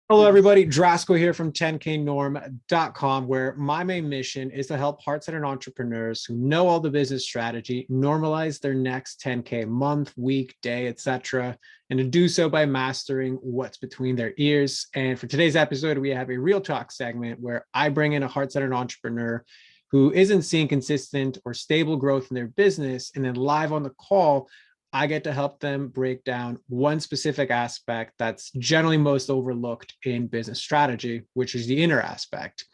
Hello, everybody. Drasco here from 10knorm.com, where my main mission is to help heart-centered entrepreneurs who know all the business strategy normalize their next 10K month, week, day, etc., and to do so by mastering what's between their ears. And for today's episode, we have a real talk segment where I bring in a heart-centered entrepreneur who isn't seeing consistent or stable growth in their business, and then live on the call, I get to help them break down one specific aspect that's generally most overlooked in business strategy, which is the inner aspect.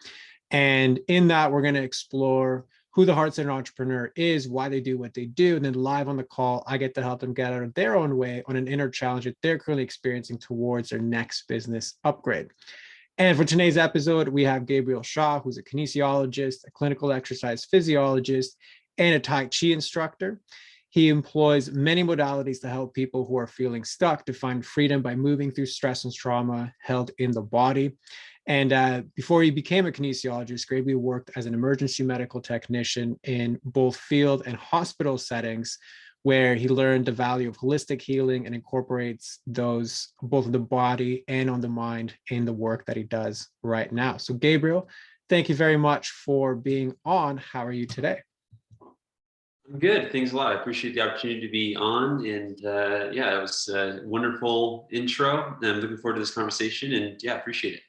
And in that, we're going to explore who the heart-centered entrepreneur is, why they do what they do, and then live on the call, I get to help them get out of their own way on an inner challenge that they're currently experiencing towards their next business upgrade. And for today's episode, we have Gabriel Shaw, who's a kinesiologist, a clinical exercise physiologist, and a Tai Chi instructor. He employs many modalities to help people who are feeling stuck to find freedom by moving through stress and trauma held in the body. And before he became a kinesiologist, Gabriel worked as an emergency medical technician in both field and hospital settings, where he learned the value of holistic healing and incorporates those both in the body and on the mind in the work that he does right now. So Gabriel, thank you very much for being on. How are you today? I'm good. Thanks a lot. I appreciate the opportunity to be on. And yeah, it was a wonderful intro. I'm looking forward to this conversation and yeah, appreciate it.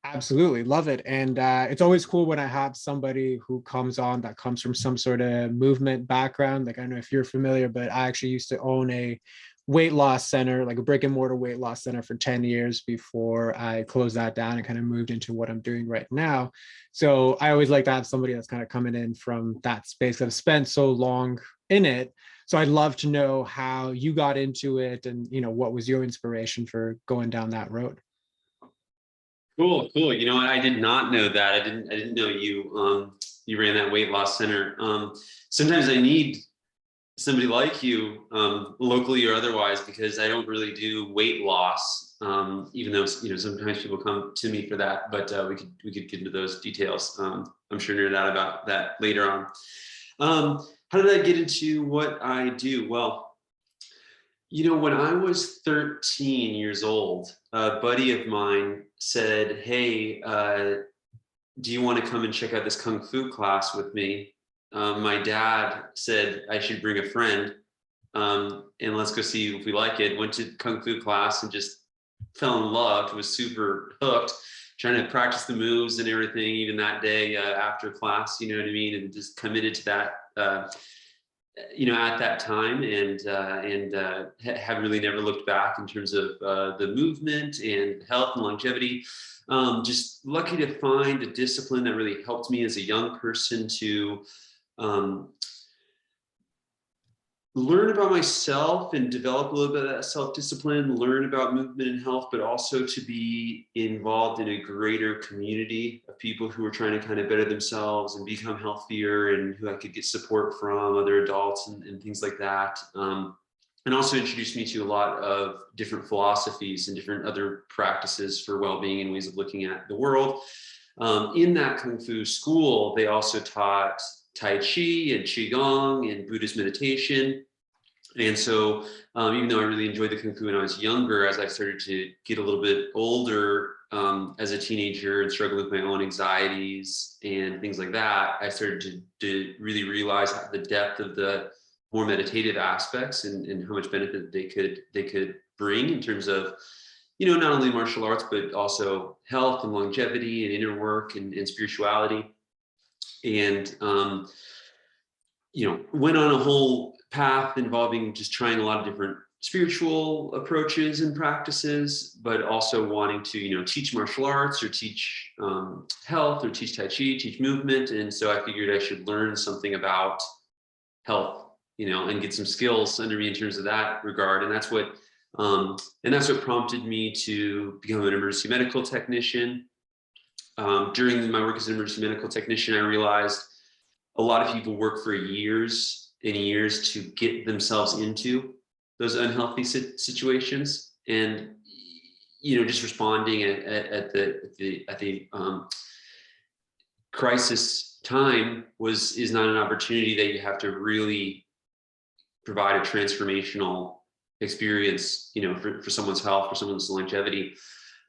Absolutely. Love it. And it's always cool when I have somebody who comes on that comes from some sort of movement background. Like, I don't know if you're familiar, but I actually used to own a weight loss center, like a brick and mortar weight loss center for 10 years before I closed that down and kind of moved into what I'm doing right now. So I always like to have somebody that's kind of coming in from that space. I've spent so long in it. So I'd love to know how you got into it and, what was your inspiration for going down that road? Cool. You know what? I did not know that. I didn't know you ran that weight loss center. Sometimes I need somebody like you, locally or otherwise, because I don't really do weight loss. Even though sometimes people come to me for that, but we could get into those details. I'm sure nerd out about that later on. How did I get into what I do? Well, when I was 13 years old, a buddy of mine said, "Hey, do you want to come and check out this kung fu class with me?" My dad said I should bring a friend, and let's go see if we like it. Went to kung fu class and just fell in love. Was super hooked, trying to practice the moves and everything. Even that day after class, you know what I mean, and just committed to that. At that time, and have really never looked back in terms of the movement and health and longevity. Just lucky to find a discipline that really helped me as a young person to learn about myself and develop a little bit of that self-discipline, learn about movement and health, but also to be involved in a greater community of people who are trying to kind of better themselves and become healthier, and who I could get support from other adults and things like that. And also introduced me to a lot of different philosophies and different other practices for well-being and ways of looking at the world. In that Kung Fu school, they also taught Tai Chi and Qigong and Buddhist meditation. And so even though I really enjoyed the Kung Fu when I was younger, as I started to get a little bit older, as a teenager and struggle with my own anxieties and things like that, I started to really realize the depth of the more meditative aspects and how much benefit they could bring in terms of, not only martial arts, but also health and longevity and inner work and spirituality. And, went on a whole path involving just trying a lot of different spiritual approaches and practices, but also wanting to, teach martial arts or teach health or teach Tai Chi, teach movement. And so I figured I should learn something about health, and get some skills under me in terms of that regard. And that's what prompted me to become an emergency medical technician. During my work as an emergency medical technician, I realized a lot of people work for years and years to get themselves into those unhealthy situations, and just responding at the crisis time is not an opportunity that you have to really provide a transformational experience, for someone's health, for someone's longevity.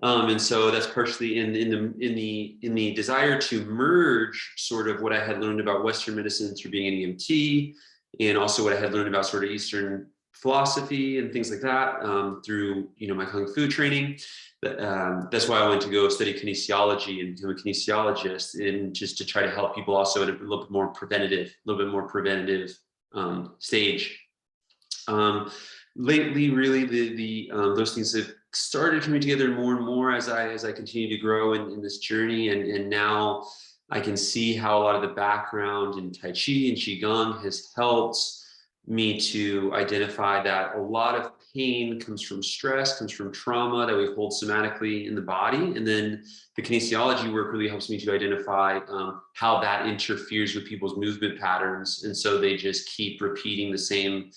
And so that's partially in the desire to merge sort of what I had learned about Western medicine through being an EMT, and also what I had learned about sort of Eastern philosophy and things like that, through my Kung Fu training. That's why I went to go study kinesiology and become a kinesiologist, and just to try to help people also at a little bit more preventative stage. Lately, really, those things have started coming together more and more as I continue to grow in this journey, and now I can see how a lot of the background in Tai Chi and Qigong has helped me to identify that a lot of pain comes from stress, comes from trauma that we hold somatically in the body. And then the kinesiology work really helps me to identify how that interferes with people's movement patterns. And so they just keep repeating the same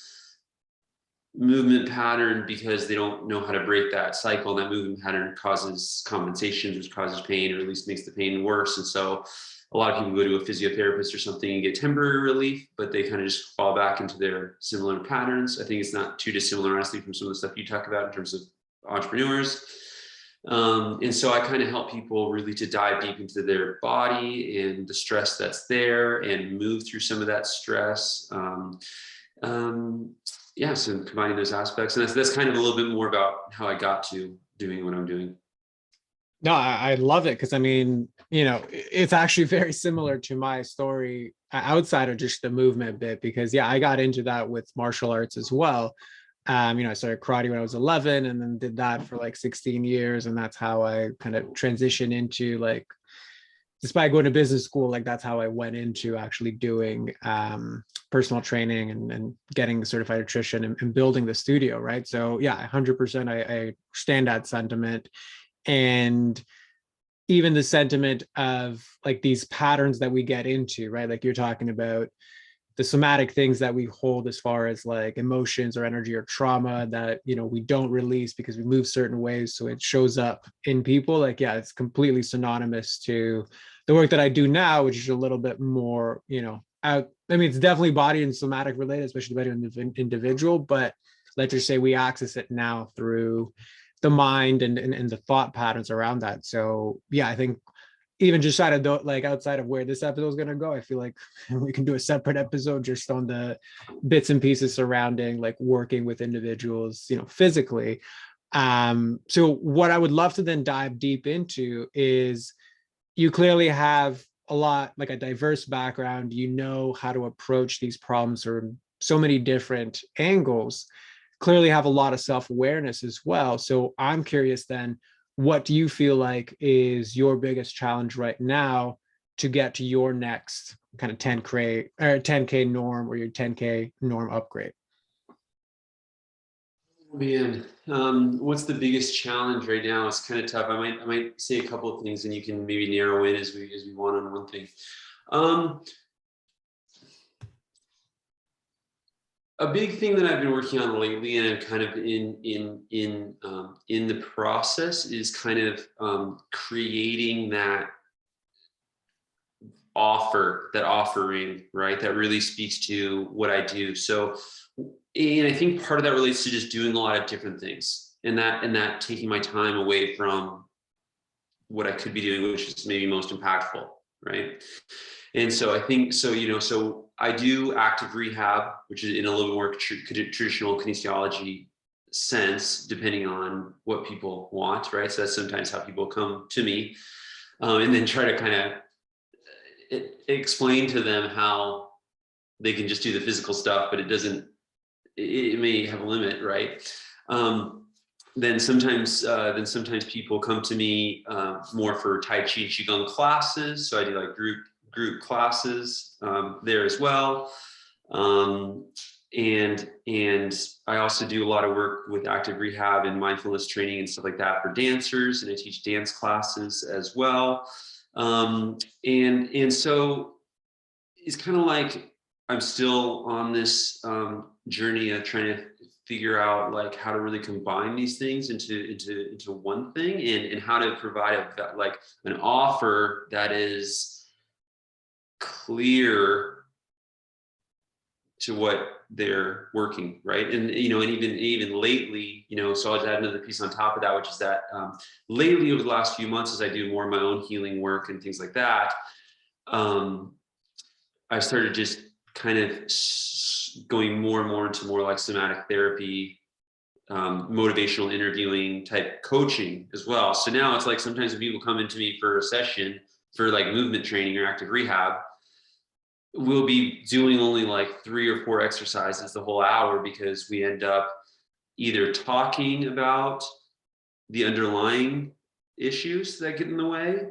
movement pattern because they don't know how to break that cycle. And that movement pattern causes compensations, which causes pain, or at least makes the pain worse. And so a lot of people go to a physiotherapist or something and get temporary relief, but they kind of just fall back into their similar patterns. I think it's not too dissimilar, honestly, from some of the stuff you talk about in terms of entrepreneurs. And so I kind of help people really to dive deep into their body and the stress that's there, and move through some of that stress. Yeah, so combining those aspects, and that's kind of a little bit more about how I got to doing what I'm doing. No, I love it, because I mean, it's actually very similar to my story outside of just the movement bit, because yeah, I got into that with martial arts as well. I started karate when I was 11, and then did that for like 16 years. And that's how I kind of transitioned into, like, despite going to business school, like that's how I went into actually doing personal training and getting a certified nutrition and building the studio. Right. So yeah, 100%. I understand that sentiment. And even the sentiment of like these patterns that we get into, right? Like you're talking about the somatic things that we hold as far as like emotions or energy or trauma that, we don't release because we move certain ways. So it shows up in people. Like, yeah, it's completely synonymous to the work that I do now, which is a little bit more, out. I mean, it's definitely body and somatic related, especially depending on the individual, but let's just say we access it now through the mind and the thought patterns around that. So yeah, I think even just outside of where this episode is going to go, I feel like we can do a separate episode just on the bits and pieces surrounding like working with individuals, physically. So what I would love to then dive deep into is, you clearly have a diverse background, how to approach these problems from so many different angles, clearly have a lot of self-awareness as well. So I'm curious then, what do you feel like is your biggest challenge right now to get to your next kind of 10K norm, or your 10K norm upgrade? Man, what's the biggest challenge right now? It's kind of tough. I might say a couple of things, and you can maybe narrow in as we want on one thing. A big thing that I've been working on lately, and I'm kind of in the process, is kind of creating that offering, right? That really speaks to what I do. So, and I think part of that relates to just doing a lot of different things, and that taking my time away from what I could be doing, which is maybe most impactful, right? And so I think, so I do active rehab, which is in a little more traditional kinesiology sense, depending on what people want, right? So that's sometimes how people come to me, and then try to kind of explain to them how they can just do the physical stuff, but it may have a limit, right? Then sometimes people come to me more for Tai Chi Qigong classes. So I do like group classes there as well. And I also do a lot of work with active rehab and mindfulness training and stuff like that for dancers, and I teach dance classes as well. And so it's kind of like I'm still on this journey of trying to figure out like how to really combine these things into one thing, and how to provide an offer that is clear to what they're working, right? And, you know, and even lately, you know, so I'll add another piece on top of that, which is that lately over the last few months, as I do more of my own healing work and things like that, I started just kind of going more and more into more like somatic therapy, motivational interviewing type coaching as well. So now it's like sometimes when people come into me for a session for like movement training or active rehab, we'll be doing only like 3 or 4 exercises the whole hour, because we end up either talking about the underlying issues that get in the way,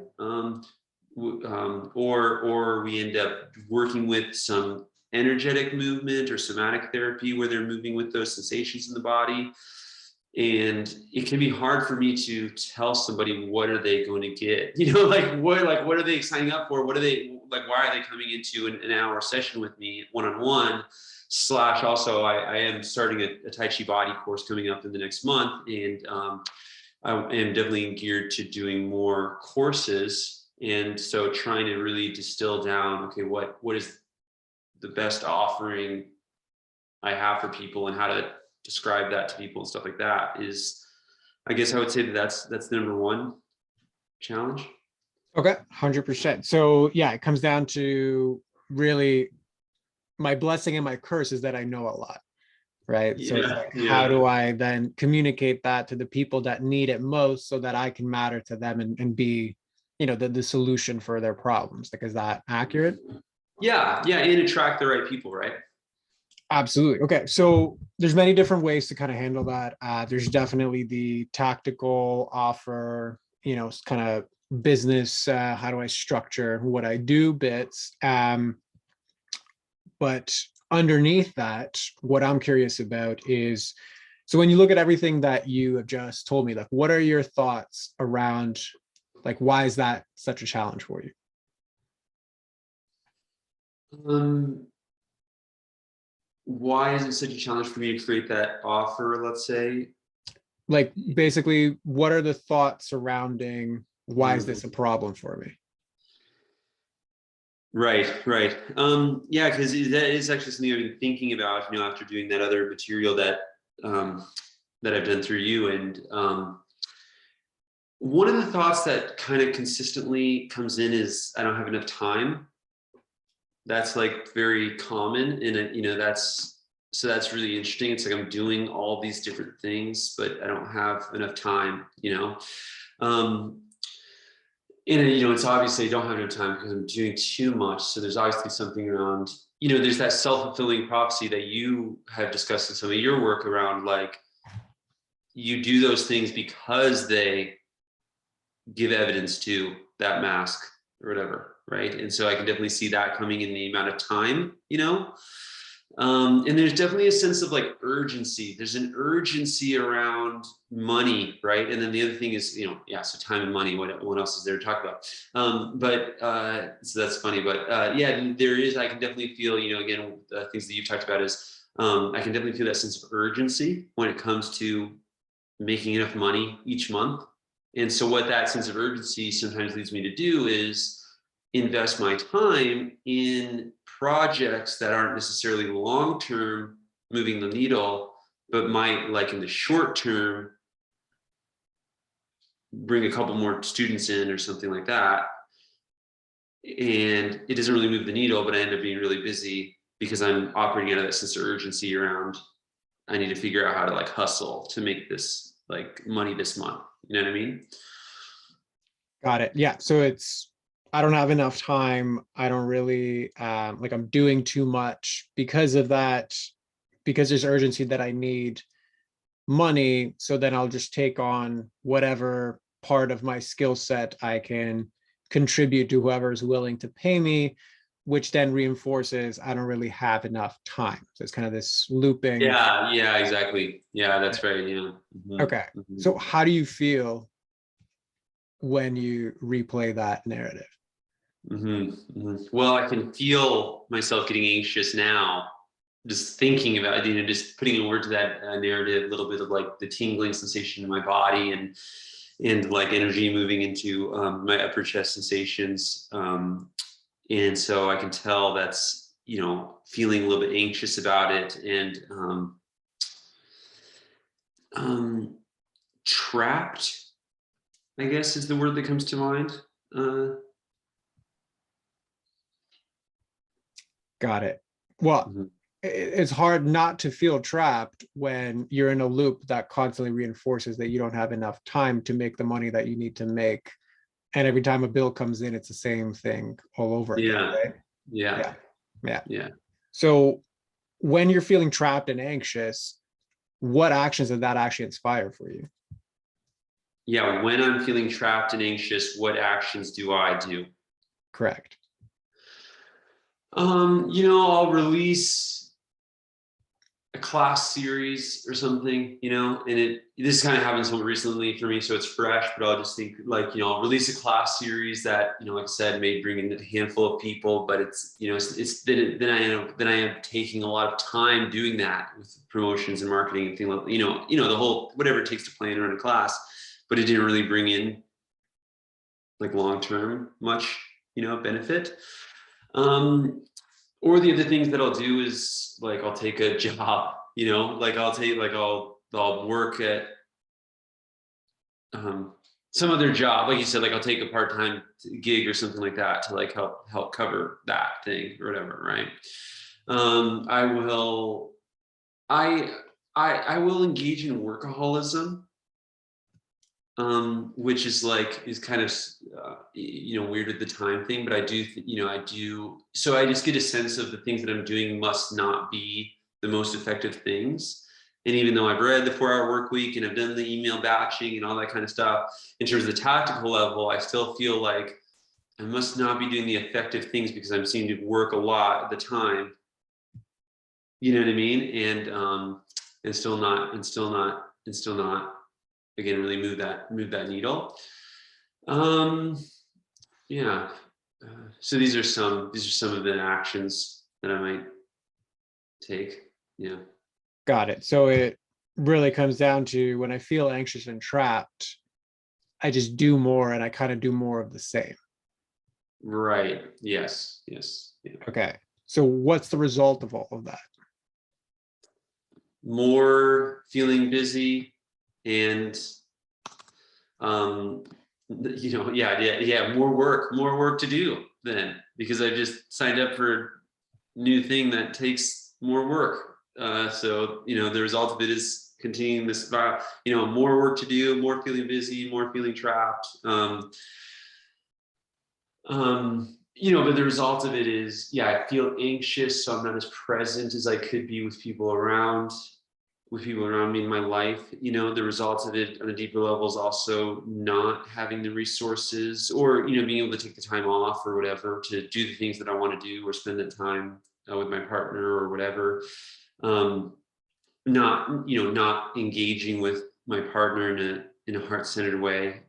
or we end up working with some energetic movement or somatic therapy where they're moving with those sensations in the body. And it can be hard for me to tell somebody what are they going to get, you know, like what are they signing up for? What are they like? Why are they coming into an hour session with me one-on-one? Slash also, I am starting a Tai Chi body course coming up in the next month, and I am definitely geared to doing more courses. And so trying to really distill down, okay, what is the best offering I have for people, and how to describe that to people and stuff like that is, I guess I would say that's the number one challenge. Okay, 100%. So yeah, it comes down to really my blessing and my curse is that I know a lot, right? So it's like, how do I then communicate that to the people that need it most so that I can matter to them and be, you know, the solution for their problems? Like, is that accurate? Yeah, and attract the right people, right? Absolutely. Okay. So there's many different ways to kind of handle that. There's definitely the tactical offer, you know, kind of business, how do I structure what I do bits. But underneath that, what I'm curious about is, so when you look at everything that you have just told me, like, what are your thoughts around, like, why is that such a challenge for you? Why is it such a challenge for me to create that offer, let's say? Like, basically, what are the thoughts surrounding why is this a problem for me? Right. Yeah, because that is actually something I've been thinking about, you know, after doing that other material that that I've done through you. And one of the thoughts that kind of consistently comes in is I don't have enough time. That's like very common, and you know, that's really interesting. It's like I'm doing all these different things, but I don't have enough time, you know. And you know, it's obviously I don't have enough time because I'm doing too much. So there's obviously something around, you know, there's that self-fulfilling prophecy that you have discussed in some of your work around, like, you do those things because they give evidence to that mask or whatever, right? And so I can definitely see that coming in the amount of time, you know. And there's definitely a sense of like urgency. There's an urgency around money, right? And then the other thing is, you know, yeah, so time and money, what else is there to talk about? So that's funny, but yeah, there is, I can definitely feel, you know, again, things that you've talked about is, I can definitely feel that sense of urgency when it comes to making enough money each month. And so what that sense of urgency sometimes leads me to do is invest my time in projects that aren't necessarily long-term moving the needle, but might, like in the short term, bring a couple more students in or something like that. And it doesn't really move the needle, but I end up being really busy because I'm operating out of that sense of urgency around, I need to figure out how to like hustle to make this like money this month. You know what I mean? Got it. Yeah. So it's, I don't have enough time. I don't really, like, I'm doing too much because of that, because there's urgency that I need money. So then I'll just take on whatever part of my skill set I can contribute to whoever's willing to pay me, which then reinforces I don't really have enough time. So it's kind of this looping. Yeah, exactly. Yeah, that's right. Yeah. Okay. So how do you feel when you replay that narrative? Well, I can feel myself getting anxious now, just thinking about, you know, just putting a word to that narrative, a little bit of like the tingling sensation in my body, and like energy moving into my upper chest sensations. And so I can tell that's, feeling a little bit anxious about it, and trapped, I guess, is the word that comes to mind. Got it. Well, Mhm. it's hard not to feel trapped when you're in a loop that constantly reinforces that you don't have enough time to make the money that you need to make. And every time a bill comes in, it's the same thing all over again, Yeah, right? yeah, Yeah. Yeah. yeah. So when you're feeling trapped and anxious, what actions did that actually inspire for you? Yeah, when I'm feeling trapped and anxious, what actions do I do? Correct. I'll release a class series or something, and this kind of happened somewhat recently for me, so it's fresh, but I'll just think like, I'll release a class series that, like I said, may bring in a handful of people, but then I am taking a lot of time doing that with promotions and marketing and things like, the whole, whatever it takes to plan around a class, but it didn't really bring in like long-term much, benefit. Or the other things that I'll do is like I'll take a job, like I'll work at some other job, like you said, like I'll take a part-time gig or something like that to like help cover that thing or whatever, right? I will I will engage in workaholism, which is kind of weird with the time thing, but I do so I just get a sense of the things that I'm doing must not be the most effective things. And even though I've read the 4-Hour Work Week and I've done the email batching and all that kind of stuff, in terms of the tactical level, I still feel like I must not be doing the effective things because I'm seeming to work a lot at the time, you know what I mean, and still not again really move that needle. Yeah. So these are some of the actions that I might take. Yeah. Got it. So it really comes down to when I feel anxious and trapped, I just do more and I kind of do more of the same. Right. Yes. Yes. Yeah. Okay. So what's the result of all of that? More feeling busy and more work to do then, because I just signed up for a new thing that takes more work. So the result of it is continuing this, more work to do, more feeling busy, more feeling trapped. But the result of it is, I feel anxious, so I'm not as present as I could be with people around me in my life. The results of it on a deeper level is also not having the resources or, being able to take the time off or whatever to do the things that I want to do or spend that time with my partner or whatever. Not engaging with my partner in a heart-centered way.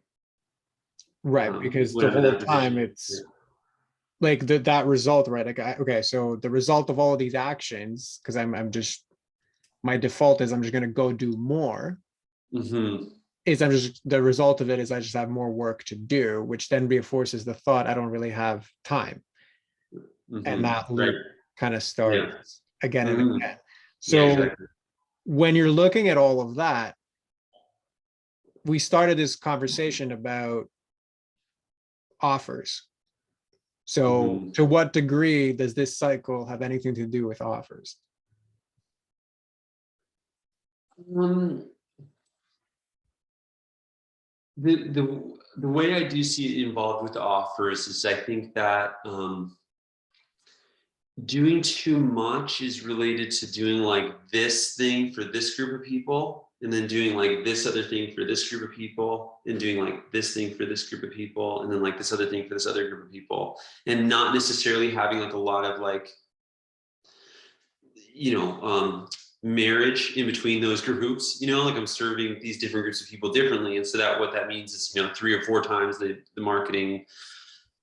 Right. Because When the I'm in whole that time position. it's like that result, right? Like, okay, so the result of all of these actions, because I'm just, my default is I'm just going to go do more. Mm-hmm. Is I'm just, the result of it is I just have more work to do, which then reinforces the thought I don't really have time. And Mm-hmm. that Right. loop kind of Yeah. starts again and Mm-hmm. again. Yeah, So exactly. when you're looking at all of that, we started this conversation about offers. So Mm-hmm. to what degree does this cycle have anything to do with offers? Um, the way I do see it involved with the offers is I think that doing too much is related to doing like this thing for this group of people and then doing like this other thing for this group of people and doing like this thing for this group of people and then like this other thing for this other group of people, and not necessarily having like a lot of like marriage in between those groups, like I'm serving these different groups of people differently. And so that what that means is, 3 or 4 times the marketing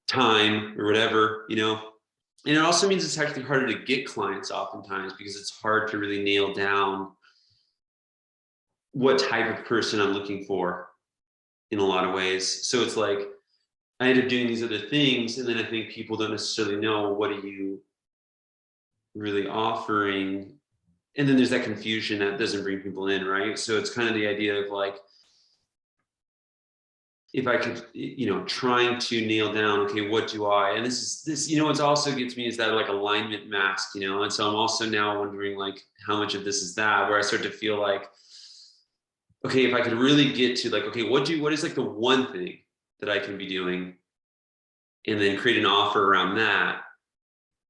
time or whatever, and it also means it's actually harder to get clients oftentimes because it's hard to really nail down what type of person I'm looking for in a lot of ways. So it's like, I end up doing these other things. And then I think people don't necessarily know, what do you really offering. And then there's that confusion that doesn't bring people in, right? So it's kind of the idea of like, if I could, trying to nail down, okay, what do I, and this, what also gets me is that like alignment mask, and so I'm also now wondering like how much of this is that, where I start to feel like, okay, if I could really get to like, okay, what is like the one thing that I can be doing, and then create an offer around that,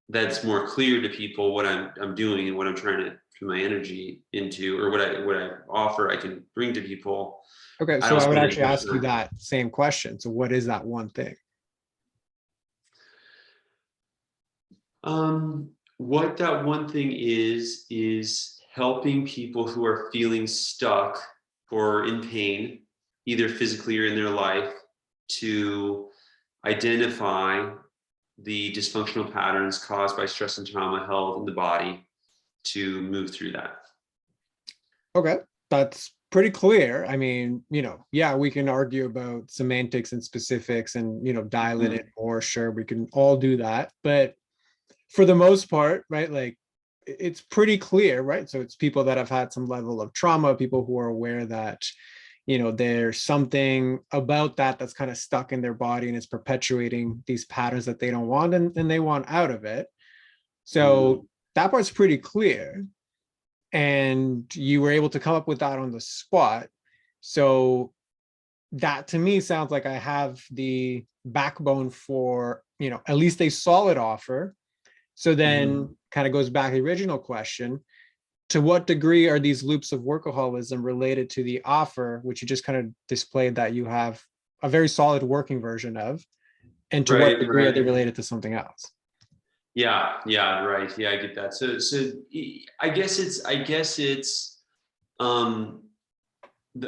that's more clear to people what I'm doing and what I'm trying to put my energy into, or what I offer I can bring to people. Okay, I so I also would want actually to ask you that same question. So what is that one thing? What that one thing is helping people who are feeling stuck or in pain, either physically or in their life, to identify the dysfunctional patterns caused by stress and trauma held in the body, to move through that. Okay, that's pretty clear. I mean, yeah, we can argue about semantics and specifics and, dial it in more. Sure, we can all do that. But for the most part, right, like it's pretty clear, right? So it's people that have had some level of trauma, people who are aware that, there's something about that that's kind of stuck in their body and it's perpetuating these patterns that they don't want, and they want out of it. So that part's pretty clear. And you were able to come up with that on the spot. So that to me sounds like I have the backbone for, at least a solid offer. So then kind of goes back to the original question. To what degree are these loops of workaholism related to the offer, which you just kind of displayed that you have a very solid working version of? And to what degree are they related to something else? Yeah, right. Yeah, I get that. So I guess it's the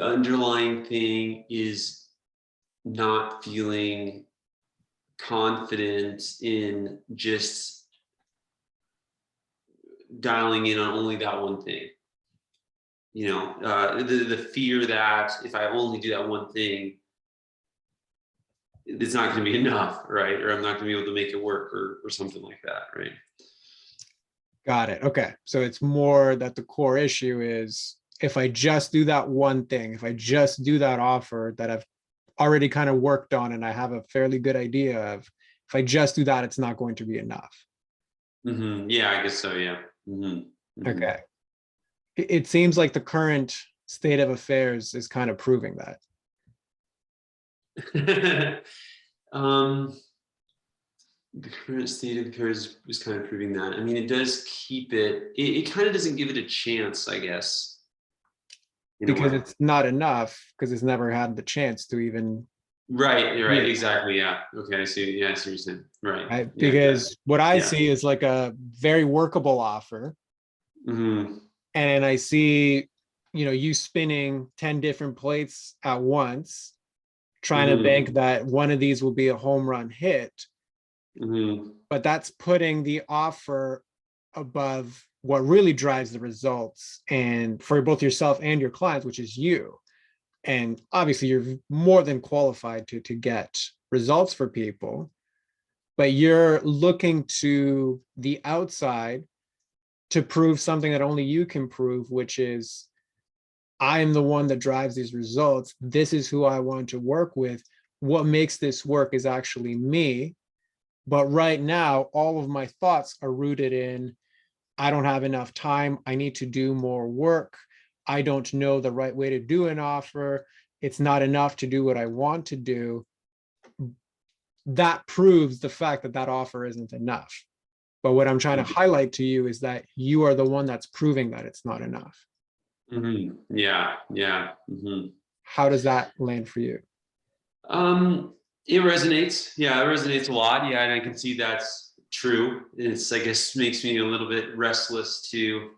underlying thing is not feeling confident in just dialing in on only that one thing. The fear that if I only do that one thing, it's not going to be enough, right? Or I'm not going to be able to make it work, or something like that, right? Got it. Okay. So it's more that the core issue is, if I just do that one thing, if I just do that offer that I've already kind of worked on and I have a fairly good idea of, if I just do that, it's not going to be enough. Yeah, I guess so. Yeah. Okay. It seems like the current state of affairs is kind of proving that. The current state of affairs is kind of proving that. I mean, it does keep it kind of doesn't give it a chance, I guess. Because it's not enough, because it's never had the chance to even. Right, exactly. Yeah. Okay, I see. Yeah, I see what you're saying. Right. Because what I see is like a very workable offer. And I see, you spinning 10 different plates at once, trying to bank that one of these will be a home run hit. But that's putting the offer above what really drives the results, and for both yourself and your clients, which is you. And obviously you're more than qualified to get results for people, but you're looking to the outside to prove something that only you can prove, which is, I am the one that drives these results. This is who I want to work with. What makes this work is actually me. But right now, all of my thoughts are rooted in, I don't have enough time. I need to do more work. I don't know the right way to do an offer. It's not enough to do what I want to do. That proves the fact that that offer isn't enough. But what I'm trying to highlight to you is that you are the one that's proving that it's not enough. Yeah. How does that land for you? It resonates. Yeah, it resonates a lot. Yeah, and I can see that's true. It's, I guess, makes me a little bit restless to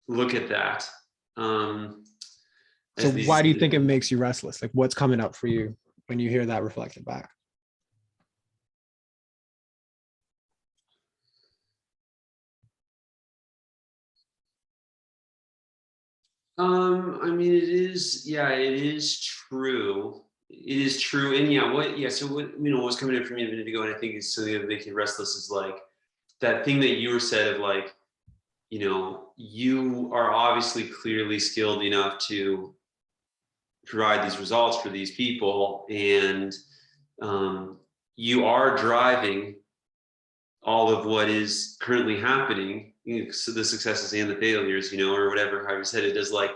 look at that. So why do you think it makes you restless? Like, what's coming up for you when you hear that reflected back? I mean, it is true. It is true. And so what's coming up for me a minute ago, and I think it's something that makes me restless, is like that thing that you were said of like, you are obviously clearly skilled enough to provide these results for these people, and you are driving all of what is currently happening, so the successes and the failures, or whatever, how you said it, is like,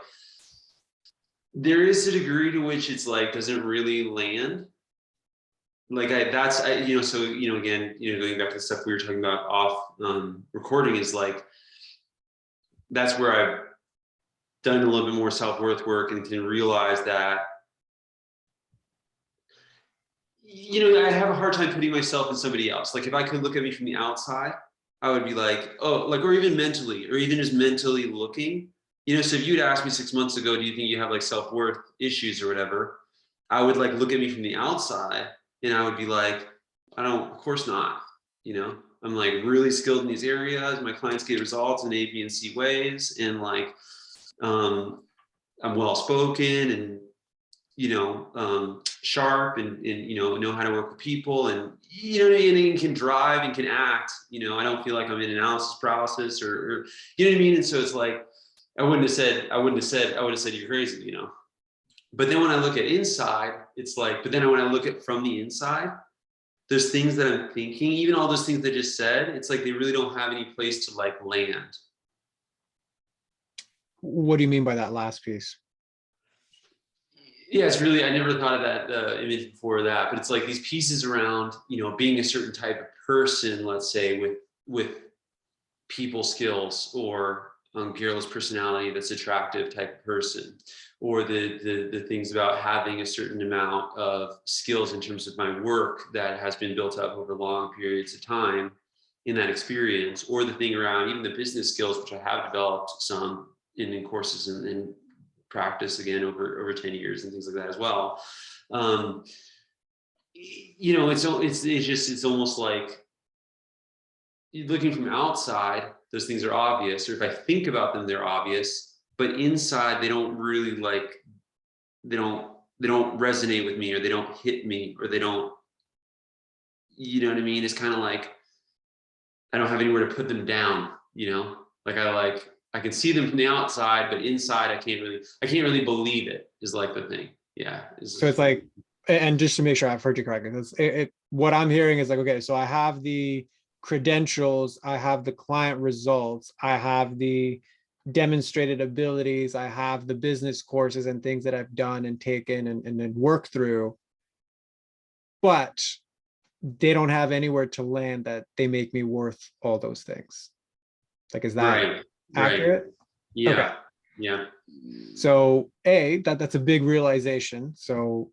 there is a degree to which it's like, doesn't really land. Like again, going back to the stuff we were talking about off recording, is like, that's where I've done a little bit more self-worth work and can realize that, I have a hard time putting myself in somebody else. Like if I could look at me from the outside, I would be like, oh, like, or even mentally, or even just mentally looking, so if you'd asked me 6 months ago, do you think you have like self-worth issues or whatever? I would like look at me from the outside and I would be like, I don't, of course not. I'm like really skilled in these areas. My clients get results in A, B, and C ways. And like, I'm well-spoken and, sharp and know how to work with people, and, and can drive and can act, I don't feel like I'm in analysis paralysis or, you know what I mean? And so it's like, I would have said you're crazy, But then when I look at inside, it's like, but then when I look at from the inside, there's things that I'm thinking, even all those things I just said, it's like they really don't have any place to like land. What do you mean by that last piece? Yeah, it's really, I never thought of that image before that, but it's like these pieces around, being a certain type of person, let's say with people skills, or Gabriel's personality, that's attractive type of person, or the things about having a certain amount of skills in terms of my work that has been built up over long periods of time in that experience, or the thing around even the business skills, which I have developed some in courses and practice again over 10 years and things like that as well. It's almost like looking from outside, those things are obvious, or if I think about them, they're obvious, but inside they don't really they don't resonate with me, or they don't hit me, or they don't, you know what I mean? It's kind of like, I don't have anywhere to put them down, like I can see them from the outside, but inside I can't really believe it, is like the thing. Yeah. So it's like, and just to make sure I've heard you correctly, what I'm hearing is like, okay, so I have the credentials, I have the client results, I have the demonstrated abilities, I have the business courses and things that I've done and taken and then worked through, but they don't have anywhere to land that they make me worth all those things. Like, is that accurate? Yeah. Okay. Yeah. So that's a big realization. So,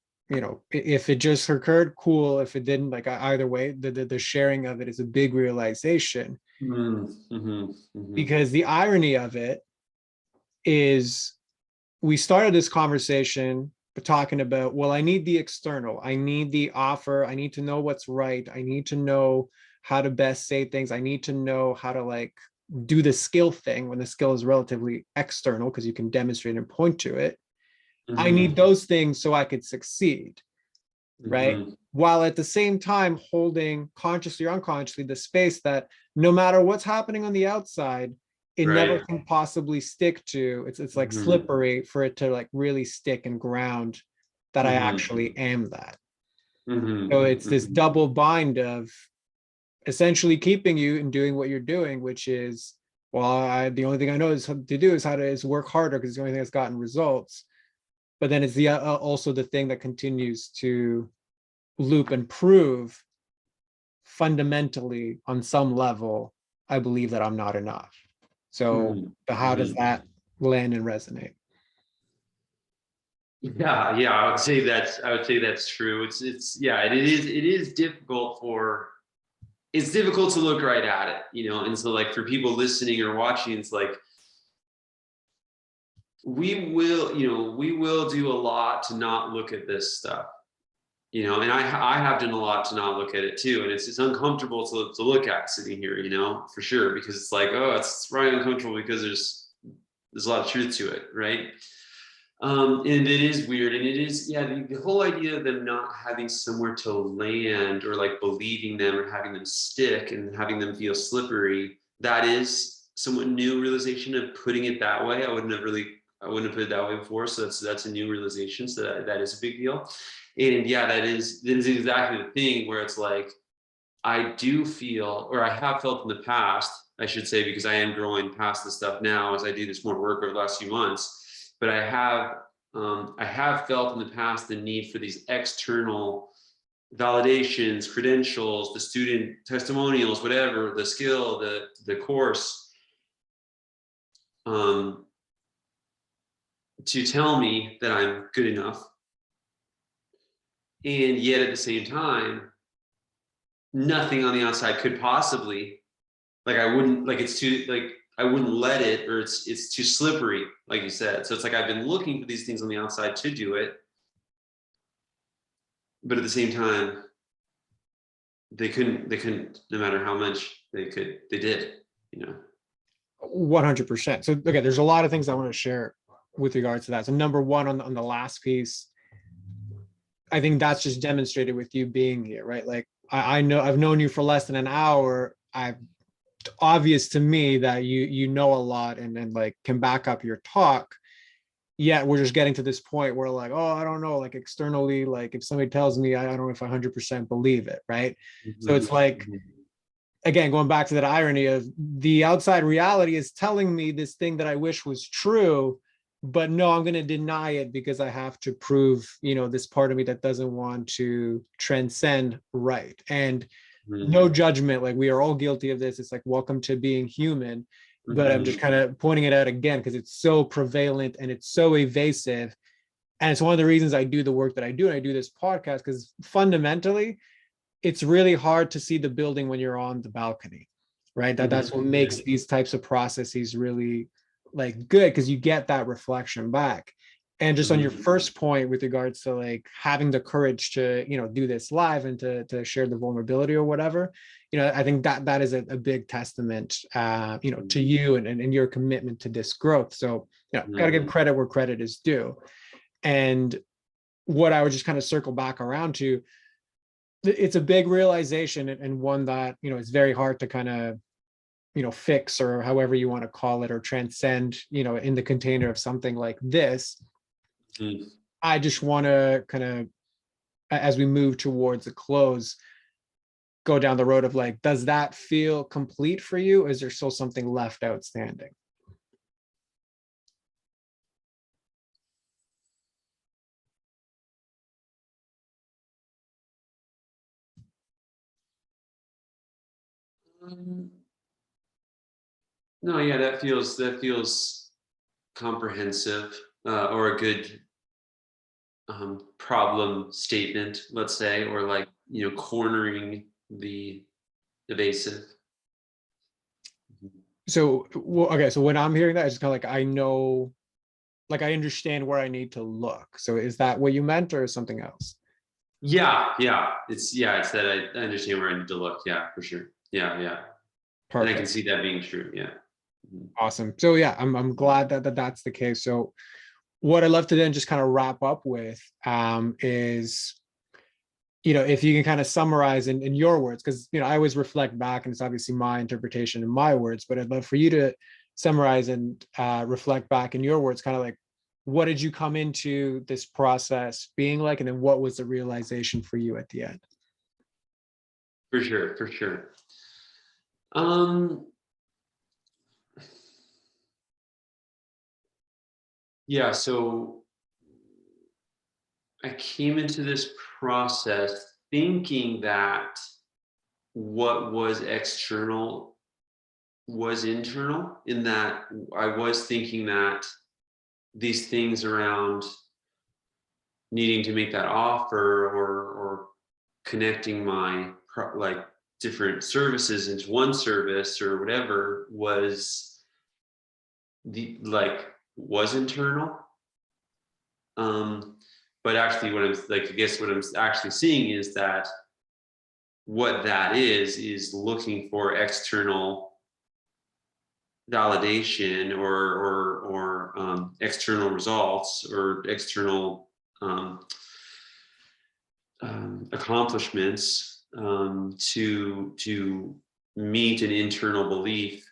if it just occurred, cool. If it didn't, like, either way, the sharing of it is a big realization. Mm-hmm. Mm-hmm. Because the irony of it is, we started this conversation talking about, well, I need the external, I need the offer, I need to know what's right, I need to know how to best say things, I need to know how to like do the skill thing, when the skill is relatively external because you can demonstrate and point to it. Mm-hmm. I need those things so I could succeed, right? Mm-hmm. While at the same time holding consciously or unconsciously the space that no matter what's happening on the outside, it never can possibly stick to, it's like slippery for it to like really stick and ground that I actually am that. So it's this double bind of essentially keeping you and doing what you're doing, which is, well, the only thing I know is to do is work harder because it's the only thing that's gotten results. But then it's the also the thing that continues to loop and prove fundamentally on some level, I believe that I'm not enough. So how does that land and resonate? Yeah, I would say that's true. It is difficult to look right at it, and so like for people listening or watching, it's like we will do a lot to not look at this stuff, and I have done a lot to not look at it too, and it's uncomfortable to look at sitting here, for sure, because it's like, oh, it's really uncomfortable because there's a lot of truth to it, right? And it is weird, and it is, the whole idea of them not having somewhere to land, or like believing them or having them stick and having them feel slippery, that is somewhat new realization of putting it that way. I wouldn't have put it that way before. So that's a new realization. So that is a big deal. And yeah, that is exactly the thing where it's like, I do feel, or I have felt in the past, I should say, because I am growing past this stuff now as I do this more work over the last few months, but I have felt in the past the need for these external validations, credentials, the student testimonials, whatever, the skill, the course, to tell me that I'm good enough. And yet at the same time, nothing on the outside could possibly, like, I wouldn't, like, it's too, like, I wouldn't let it, or it's too slippery, like you said. So it's like, I've been looking for these things on the outside to do it. But at the same time, they couldn't, no matter how much they did, you know. 100%. So, okay, there's a lot of things I want to share with regards to that. So number one, on the last piece, I think that's just demonstrated with you being here, right? Like, I know I've known you for less than an hour. I've obvious to me that you know a lot and like can back up your talk. Yet we're just getting to this point where like, oh, I don't know, like externally, like if somebody tells me, I don't know if I 100% believe it, right? So it's like, again, going back to that irony of the outside reality is telling me this thing that I wish was true, but no, I'm going to deny it because I have to prove, this part of me that doesn't want to transcend right. And no judgment, like we are all guilty of this. It's like, welcome to being human. But I'm just kind of pointing it out again because it's so prevalent and it's so evasive. And it's one of the reasons I do the work that I do. And I do this podcast because fundamentally, it's really hard to see the building when you're on the balcony, right? That's what makes these types of processes really like good, because you get that reflection back. And just on your first point with regards to like having the courage to, do this live and to share the vulnerability or whatever, I think that is a big testament, to you and your commitment to this growth. So, got to give credit where credit is due. And what I would just kind of circle back around to, it's a big realization and one that, is very hard to kind of, fix or however you want to call it or transcend, in the container of something like this. I just want to kind of, as we move towards the close, go down the road of like, does that feel complete for you? Is there still something left outstanding? No, yeah, that feels comprehensive, or a good problem statement, let's say, or like, cornering the evasive. So, well, okay, so when I'm hearing that, it's kind of like, I know, like I understand where I need to look. So is that what you meant or something else? Yeah, it's that I understand where I need to look. Yeah, for sure. Yeah. Perfect. And I can see that being true. Yeah. Awesome. So yeah, I'm glad that that's the case. So what I'd love to then just kind of wrap up with is, if you can kind of summarize in your words, because, I always reflect back and it's obviously my interpretation in my words, but I'd love for you to summarize and reflect back in your words, kind of like, what did you come into this process being like? And then what was the realization for you at the end? For sure. Yeah, so I came into this process thinking that what was external was internal, in that I was thinking that these things around needing to make that offer or connecting my like different services into one service or whatever was internal. But actually what I'm like, I guess what I'm actually seeing is that what that is looking for external validation or external results or external accomplishments to meet an internal belief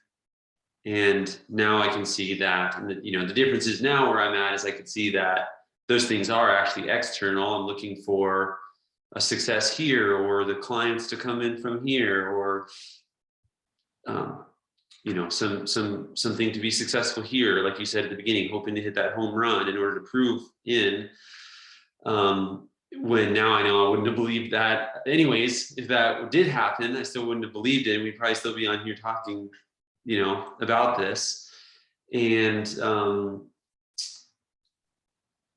And now I can see that, and the difference is now where I'm at is I can see that those things are actually external. I'm looking for a success here, or the clients to come in from here, or something to be successful here, like you said at the beginning, hoping to hit that home run in order to prove in. When now I know I wouldn't have believed that anyways. If that did happen, I still wouldn't have believed it, and we'd probably still be on here talking about this. And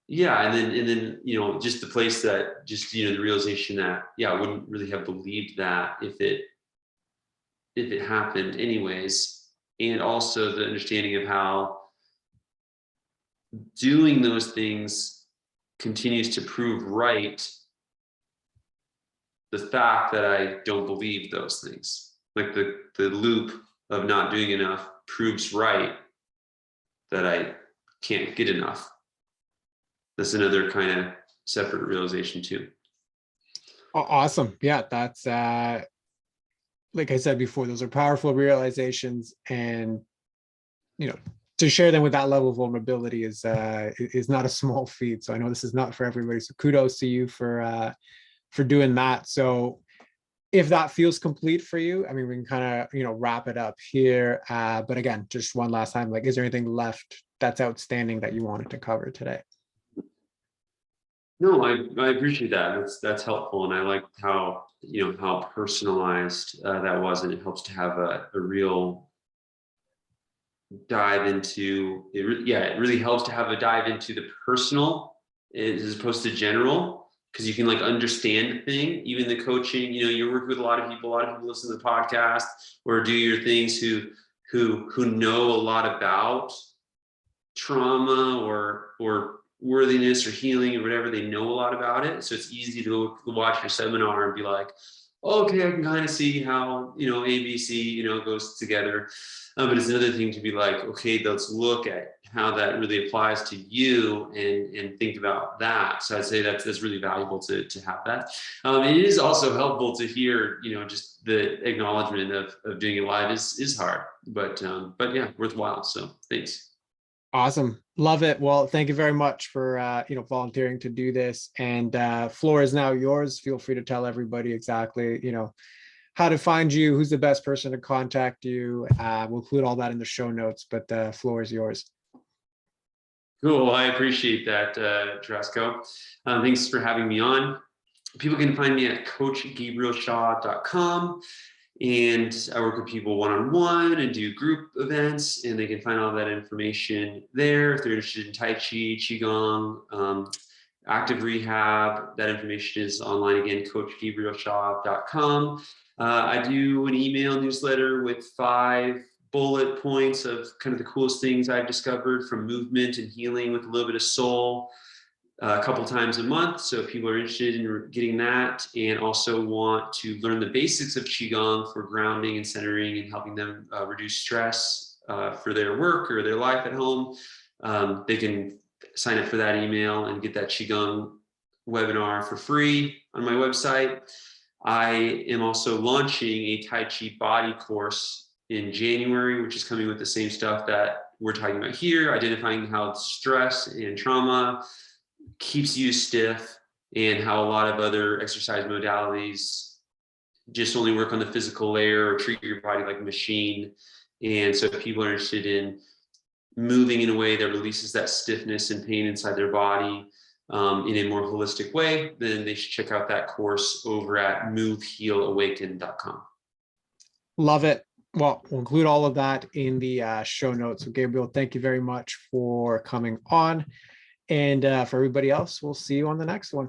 yeah, and then just the place that just the realization that I wouldn't really have believed that if it happened anyways. And also the understanding of how doing those things continues to prove right the fact that I don't believe those things. Like the loop of not doing enough proves right that I can't get enough. That's another kind of separate realization too. Awesome. Yeah, that's like I said before, those are powerful realizations, and to share them with that level of vulnerability is not a small feat. So I know this is not for everybody. So kudos to you for doing that. So if that feels complete for you, I mean, we can kind of wrap it up here. But again, just one last time, like, is there anything left that's outstanding that you wanted to cover today? No, I appreciate that. That's helpful, and I like how how personalized that was, and it helps to have a real dive into it. It really helps to have a dive into the personal as opposed to general, because you can like understand the thing. Even the coaching, you're working with a lot of people. A lot of people listen to the podcast or do your things who know a lot about trauma or worthiness or healing or whatever. They know a lot about it, so it's easy to watch your seminar and be like, okay, I can kind of see how ABC goes together. But it's another thing to be like, okay, let's look at how that really applies to you and think about that. So I'd say that's really valuable to have that. It is also helpful to hear just the acknowledgement of doing it live is hard, but yeah, worthwhile. So thanks. Awesome. Love it. Well, thank you very much for, volunteering to do this, and floor is now yours. Feel free to tell everybody exactly, how to find you, who's the best person to contact you. We'll include all that in the show notes, but the floor is yours. Cool. I appreciate that, Trasco. Thanks for having me on. People can find me at coachgabrielshaw.com. And I work with people one-on-one and do group events, and they can find all that information there. If they're interested in Tai Chi, Qigong, active rehab, that information is online again, coachgabrielshaw.com. I do an email newsletter with 5 bullet points of kind of the coolest things I've discovered from movement and healing with a little bit of soul, a couple times a month. So if people are interested in getting that and also want to learn the basics of Qigong for grounding and centering and helping them reduce stress for their work or their life at home, they can sign up for that email and get that Qigong webinar for free on my website. I am also launching a Tai Chi body course in January, which is coming with the same stuff that we're talking about here, identifying how stress and trauma keeps you stiff, and how a lot of other exercise modalities just only work on the physical layer or treat your body like a machine. And so if people are interested in moving in a way that releases that stiffness and pain inside their body in a more holistic way, then they should check out that course over at movehealawaken.com. Love it. Well, we'll include all of that in the show notes. So Gabriel, thank you very much for coming on. And for everybody else, we'll see you on the next one.